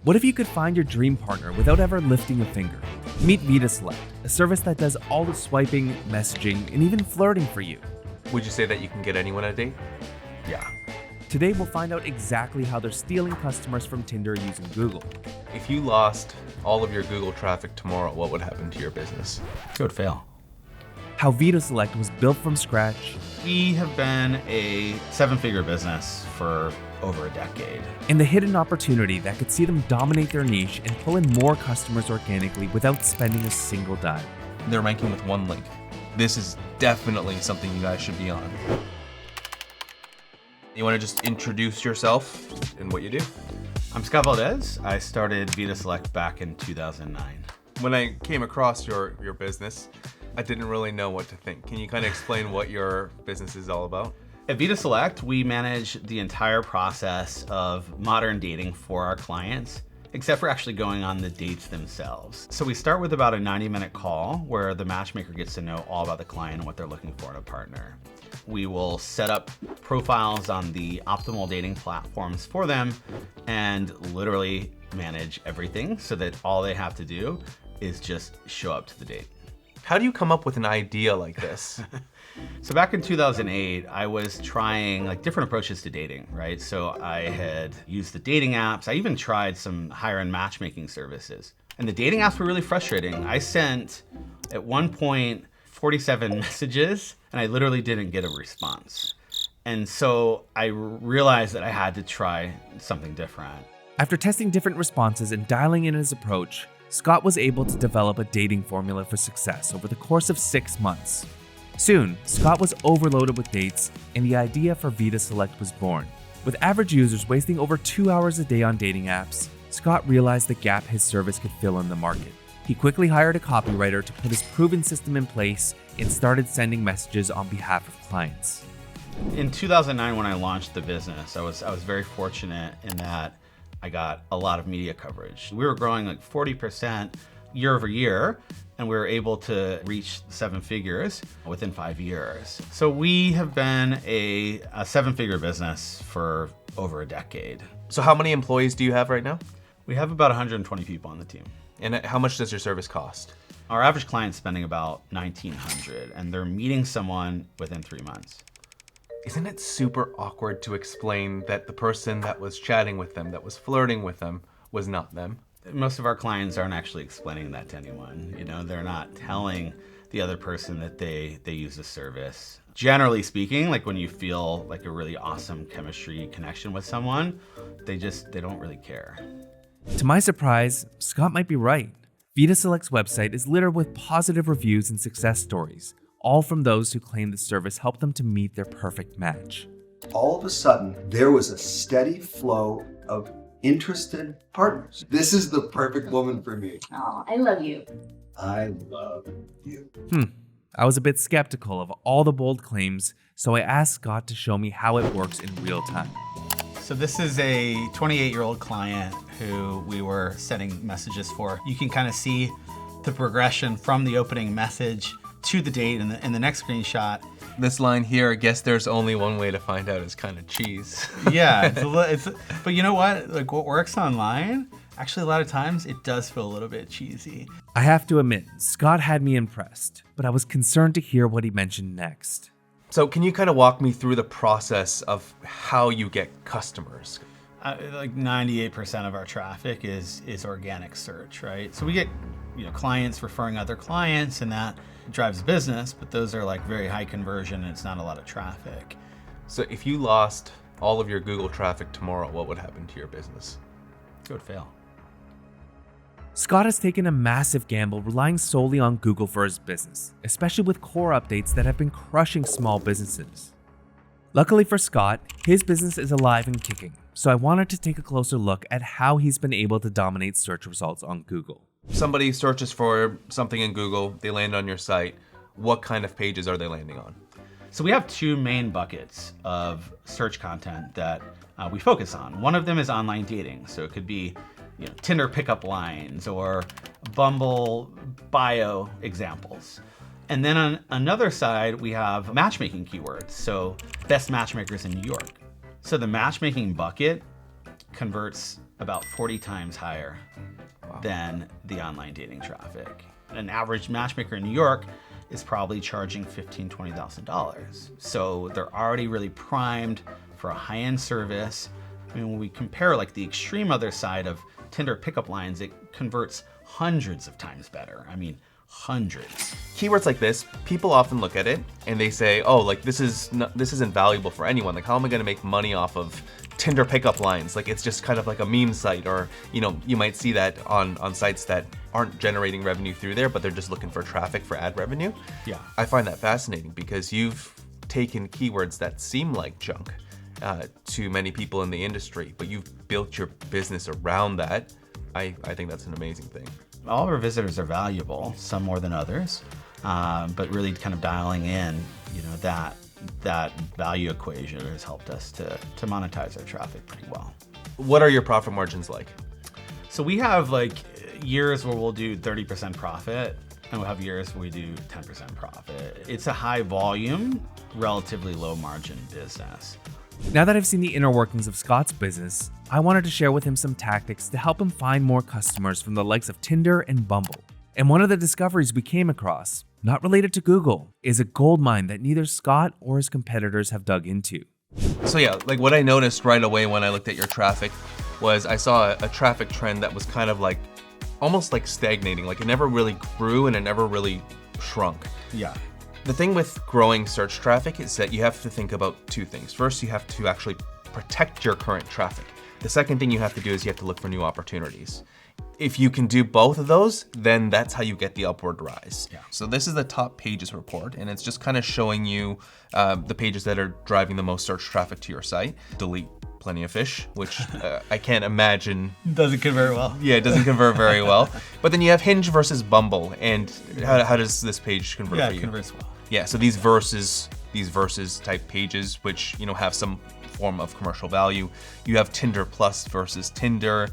What if you could find your dream partner without ever lifting a finger? Meet Vida Select, a service that does all the swiping, messaging, and even flirting for you. Would you say that you can get anyone a date? Yeah. Today we'll find out exactly how they're stealing customers from Tinder using Google. If you lost all of your Google traffic tomorrow, what would happen to your business? It would fail. How Vida Select was built from scratch. We have been a 7-figure business for over a decade. And the hidden opportunity that could see them dominate their niche and pull in more customers organically without spending a single dime. They're ranking with one link. This is definitely something you guys should be on. You want to just introduce yourself and what you do? I'm Scott Valdez. I started Vida Select back in 2009. When I came across your business, I didn't really know what to think. Can you kind of explain what your business is all about? At Vida Select, we manage the entire process of modern dating for our clients, except for actually going on the dates themselves. So we start with about a 90-minute call where the matchmaker gets to know all about the client and what they're looking for in a partner. We will set up profiles on the optimal dating platforms for them and literally manage everything so that all they have to do is just show up to the date. How do you come up with an idea like this? So back in 2008, I was trying different approaches to dating, right? So I had used the dating apps. I even tried some higher-end matchmaking services. And the dating apps were really frustrating. I sent, at one point, 47 messages, and I literally didn't get a response. And so I realized that I had to try something different. After testing different responses and dialing in his approach, Scott was able to develop a dating formula for success over the course of 6 months. Soon, Scott was overloaded with dates, and the idea for Vida Select was born. With average users wasting over 2 hours a day on dating apps, Scott realized the gap his service could fill in the market. He quickly hired a copywriter to put his proven system in place and started sending messages on behalf of clients. In 2009, when I launched the business, I was very fortunate in that I got a lot of media coverage. We were growing 40% year over year, and we were able to reach 7 figures within 5 years. So we have been a 7-figure business for over a decade. So how many employees do you have right now? We have about 120 people on the team. And how much does your service cost? Our average client's spending about $1,900, and they're meeting someone within 3 months. Isn't it super awkward to explain that the person that was chatting with them, that was flirting with them, was not them? Most of our clients aren't actually explaining that to anyone. They're not telling the other person that they use the service. Generally speaking, when you feel a really awesome chemistry connection with someone, they don't really care. To my surprise, Scott might be right. Vida Select's website is littered with positive reviews and success stories, all from those who claim the service helped them to meet their perfect match. All of a sudden, there was a steady flow of interested partners. This is the perfect woman for me. Oh, I love you. I love you. I was a bit skeptical of all the bold claims, so I asked Scott to show me how it works in real time. So this is a 28-year-old client who we were sending messages for. You can kind of see the progression from the opening message to the date in the next screenshot. This line here, I guess there's only one way to find out, is kind of cheese. Yeah, but you know what? What works online, actually a lot of times it does feel a little bit cheesy. I have to admit, Scott had me impressed, but I was concerned to hear what he mentioned next. So can you kind of walk me through the process of how you get customers? 98% of our traffic is organic search, right? So we get clients referring other clients, and that drives business, but those are very high conversion and it's not a lot of traffic. So if you lost all of your Google traffic tomorrow, what would happen to your business? It would fail. Scott has taken a massive gamble relying solely on Google for his business, especially with core updates that have been crushing small businesses. Luckily for Scott, his business is alive and kicking, so I wanted to take a closer look at how he's been able to dominate search results on Google. Somebody searches for something in Google, they land on your site. What kind of pages are they landing on? So we have 2 main buckets of search content that we focus on. One of them is online dating. So it could be Tinder pickup lines or Bumble bio examples. And then on another side, we have matchmaking keywords. So best matchmakers in New York. So the matchmaking bucket converts about 40 times higher than the online dating traffic. An average matchmaker in New York is probably charging $15,000, $20,000. So they're already really primed for a high-end service. I mean, when we compare like the extreme other side of Tinder pickup lines, it converts hundreds of times better. I mean, hundreds. Keywords like this, people often look at it and they say, oh, like this isn't valuable for anyone. Like, how am I going to make money off of Tinder pickup lines? Like, it's just kind of like a meme site, or, you know, you might see that on sites that aren't generating revenue through there, but they're just looking for traffic for ad revenue. Yeah. I find that fascinating because you've taken keywords that seem like junk to many people in the industry, but you've built your business around that. I think that's an amazing thing. All of our visitors are valuable, some more than others, but really kind of dialing in, you know, that value equation has helped us to monetize our traffic pretty well. What are your profit margins like? So we have like years where we'll do 30% profit, and we'll have years where we do 10% profit. It's a high volume, relatively low margin business. Now that I've seen the inner workings of Scott's business, I wanted to share with him some tactics to help him find more customers from the likes of Tinder and Bumble. And one of the discoveries we came across, not related to Google, is a goldmine that neither Scott or his competitors have dug into. So yeah, like what I noticed right away when I looked at your traffic was I saw a traffic trend that was kind of like, almost like stagnating. Like it never really grew and it never really shrunk. Yeah. The thing with growing search traffic is that you have to think about two things. First, you have to actually protect your current traffic. The second thing you have to do is you have to look for new opportunities. If you can do both of those, then that's how you get the upward rise. Yeah. So this is the top pages report, and it's just kind of showing you the pages that are driving the most search traffic to your site. Delete Plenty of Fish, which I can't imagine. Doesn't convert well. Yeah, it doesn't convert very well. But then you have Hinge versus Bumble, and how does this page convert Yeah, for it you? converts well. Yeah, so these versus type pages, which, you know, have some form of commercial value. You have Tinder Plus versus Tinder.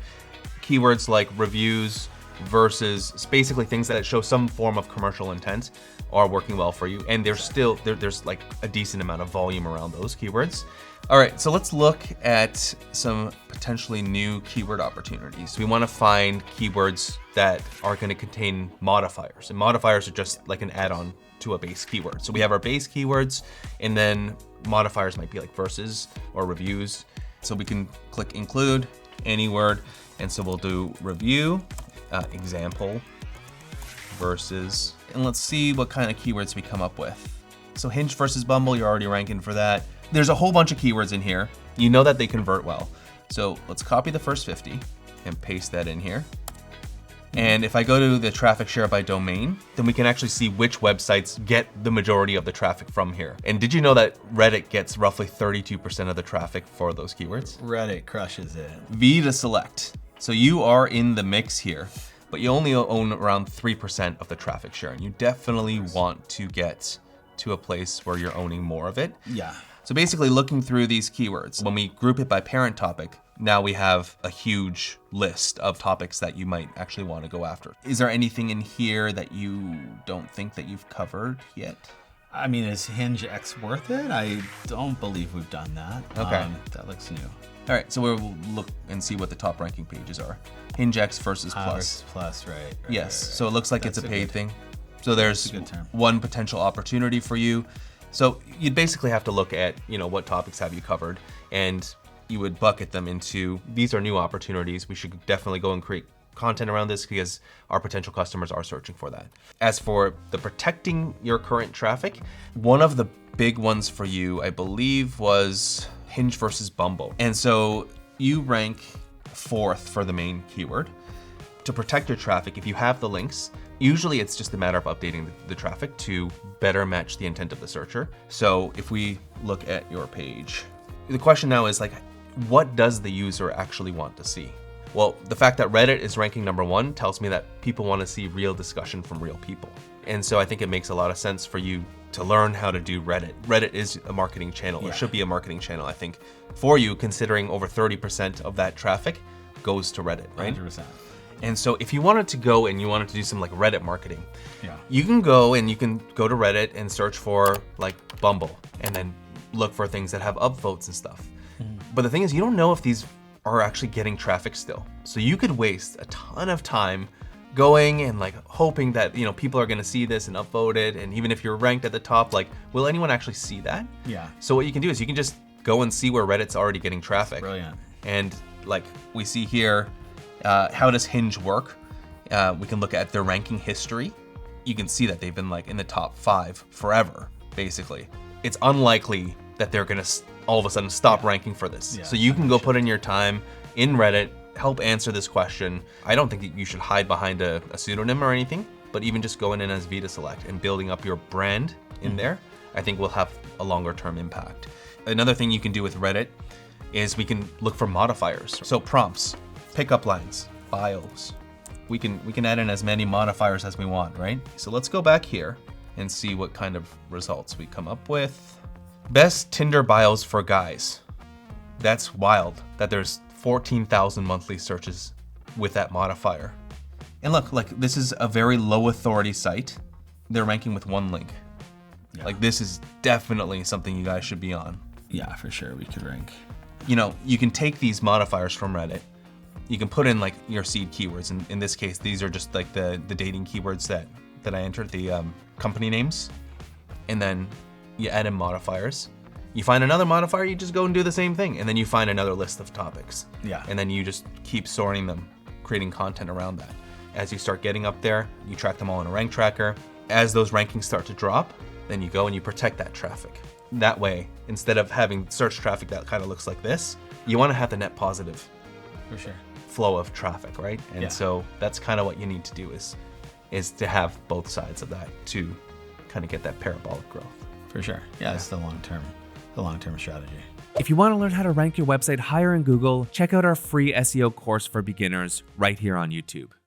Keywords like reviews versus basically things that show some form of commercial intent are working well for you. And there's like a decent amount of volume around those keywords. All right, so let's look at some potentially new keyword opportunities. We want to find keywords that are going to contain modifiers, and modifiers are just like an add-on to a base keyword. So we have our base keywords, and then modifiers might be like versus or reviews. So we can click include any word, and so we'll do review, example, versus, and let's see what kind of keywords we come up with. So Hinge versus Bumble, you're already ranking for that. There's a whole bunch of keywords in here. You know that they convert well. So let's copy the first 50 and paste that in here. And if I go to the traffic share by domain, then we can actually see which websites get the majority of the traffic from here. And did you know that Reddit gets roughly 32% of the traffic for those keywords? Reddit crushes it. Vida Select. So you are in the mix here, but you only own around 3% of the traffic share. And you definitely want to get to a place where you're owning more of it. Yeah. So basically looking through these keywords, when we group it by parent topic, now we have a huge list of topics that you might actually want to go after. Is there anything in here that you don't think that you've covered yet? I mean, is Hinge X worth it? I don't believe we've done that. Okay. That looks new. All right, so we'll look and see what the top ranking pages are. Hinge X versus Plus. Plus, right. Yes, so it looks like it's a paid thing. So That's there's a good term. one potential opportunity for you. So you'd basically have to look at, you know, what topics have you covered, and you would bucket them into, these are new opportunities. We should definitely go and create content around this because our potential customers are searching for that. As for the protecting your current traffic, one of the big ones for you, I believe, was Hinge versus Bumble. And so you rank 4th for the main keyword. To protect your traffic, if you have the links, usually it's just a matter of updating the traffic to better match the intent of the searcher. So if we look at your page, the question now is like, what does the user actually want to see? Well, the fact that Reddit is ranking number 1 tells me that people want to see real discussion from real people. And so I think it makes a lot of sense for you to learn how to do Reddit. Reddit is a marketing channel, or should be a marketing channel, I think, for you, considering over 30% of that traffic goes to Reddit, right? 100%. And so if you wanted to go and you wanted to do some like Reddit marketing, Yeah. you can go to Reddit and search for like Bumble and then look for things that have upvotes and stuff. But the thing is, you don't know if these are actually getting traffic still. So you could waste a ton of time going and like hoping that, you know, people are gonna see this and upvote it. And even if you're ranked at the top, like, will anyone actually see that? Yeah. So what you can do is you can just go and see where Reddit's already getting traffic. Brilliant. And like we see here, how does Hinge work? We can look at their ranking history. You can see that they've been like in the top 5 forever, basically. It's unlikely that they're gonna all of a sudden stop ranking for this. Yeah, so you can go put in your time in Reddit, help answer this question. I don't think that you should hide behind a pseudonym or anything, but even just going in as Vida Select and building up your brand in there, I think will have a longer term impact. Another thing you can do with Reddit is we can look for modifiers. So prompts, pickup lines, bios. We can add in as many modifiers as we want, right? So let's go back here and see what kind of results we come up with. Best Tinder bios for guys. That's wild that there's 14,000 monthly searches with that modifier. And look, like this is a very low authority site. They're ranking with 1 link. Yeah. Like this is definitely something you guys should be on. Yeah, for sure, we could rank. You know, you can take these modifiers from Reddit. You can put in like your seed keywords. And in this case, these are just like the dating keywords that I entered, the company names. And then you add in modifiers. You find another modifier, you just go and do the same thing. And then you find another list of topics. Yeah. And then you just keep sorting them, creating content around that. As you start getting up there, you track them all in a rank tracker. As those rankings start to drop, then you go and you protect that traffic. That way, instead of having search traffic that kind of looks like this, you want to have the net positive For sure. flow of traffic, right? And Yeah. so that's kind of what you need to do is to have both sides of that to kind of get that parabolic growth. For sure. Yeah, it's the long-term strategy. If you want to learn how to rank your website higher in Google, check out our free SEO course for beginners right here on YouTube.